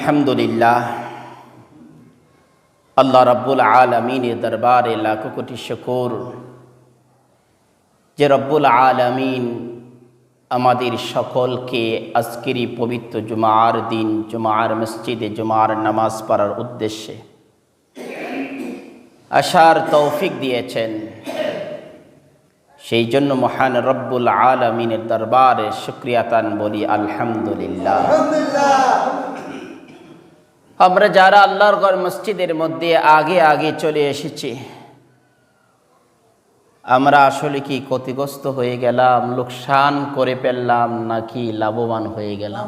আলহামদুলিল্লাহ আল্লাহ রাব্বুল আলামিনের দরবারে লাখো কোটি শুকর যে রব্বুল আলামিন আমাদের সকলকে আজকের এই পবিত্র জুমার দিন জুমার মসজিদে জুমার নামাজ পড়ার উদ্দেশ্যে আসার তৌফিক দিয়েছেন। সেই জন্য মহান রব্বুল আলামিনের দরবারে শুকরিয়াতান বলি আলহামদুলিল্লাহ। আমরা যারা আল্লাহর ঘর মসজিদের মধ্যে আগে আগে চলে এসেছি, আমরা আসলে কি ক্ষতিগ্রস্ত হয়ে গেলাম, লোকসান করে ফেললাম, নাকি লাভবান হয়ে গেলাম?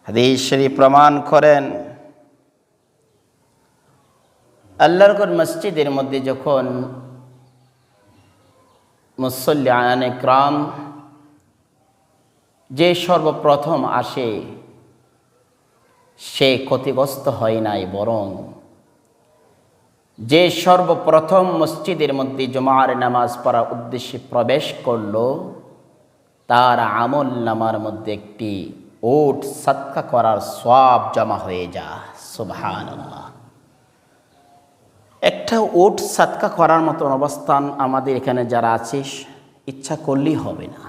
হাদিস শরীফ প্রমাণ করেন, আল্লাহর ঘর মসজিদের মধ্যে যখন মুসল্লিয়ান ইকরাম যে সর্বপ্রথম আসে, সে ক্ষতিগ্রস্ত হয় নাই, বরং যে সর্বপ্রথম মসজিদের মধ্যে জুমার নামাজ পড়ার উদ্দেশ্যে প্রবেশ করলো, তার আমল নামার মধ্যে একটি উট সাদকা করার সওয়াব জমা হয়ে যায়। সুবহানাল্লাহ। একটা উট সাদকা করার মতন অবস্থান আমাদের এখানে যারা আছিস, ইচ্ছা করলেই হবে না।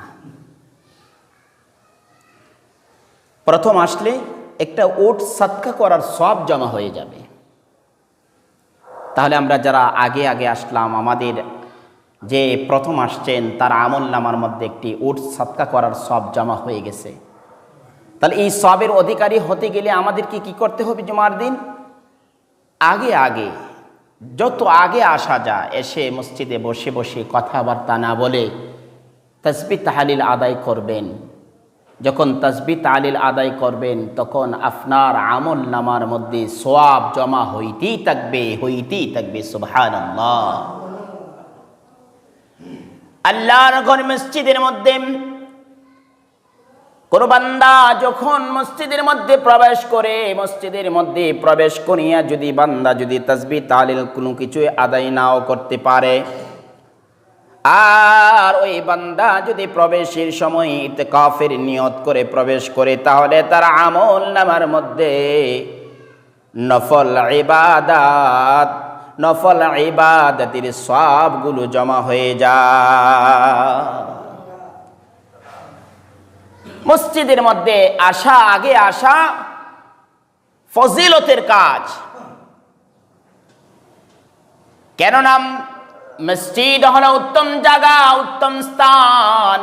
প্রথম আসলে একটা উট সাদকা করার সওয়াব জমা হয়ে যাবে। তাহলে আমরা যারা আগে আগে আসলাম, আমাদের যে প্রথম আসছেন, তার আমল নামার মধ্যে একটি উট সাদকা করার সওয়াব জমা হয়ে গেছে। তাহলে এই সওয়াবের অধিকারী হতে গেলে আমাদেরকে কি করতে হবে? জুমার দিন আগে আগে, যত আগে আসা যায়, এসে মসজিদে বসে বসে কথাবার্তা না বলে তাসবিহ তাহলিল আদায় করবেন। যখন তাসবিহ তাহলিল আদায় করবেন, তখন আপনার আমল নামার মধ্যে সওয়াব জমা হইতেই থাকবে। সুবহানাল্লাহ। আল্লাহর ঘর মসজিদের মধ্যে কোন বান্দা যখন মসজিদের মধ্যে প্রবেশ করিয়া যদি বান্দা তাসবিহ তাহলিল কোনো কিছু আদায় নাও করতে পারে, আর ওই বান্দা যদি প্রবেশের সময় ইতিকাফের নিয়ত করে প্রবেশ করে, তাহলে তার আমল নামার মধ্যে নফল ইবাদতের সওয়াবগুলো জমা হয়ে যায়। মসজিদের মধ্যে আগে আসা ফজিলতের কাজ। কেননা মসজিদ হলো উত্তম জায়গা, উত্তম স্থান।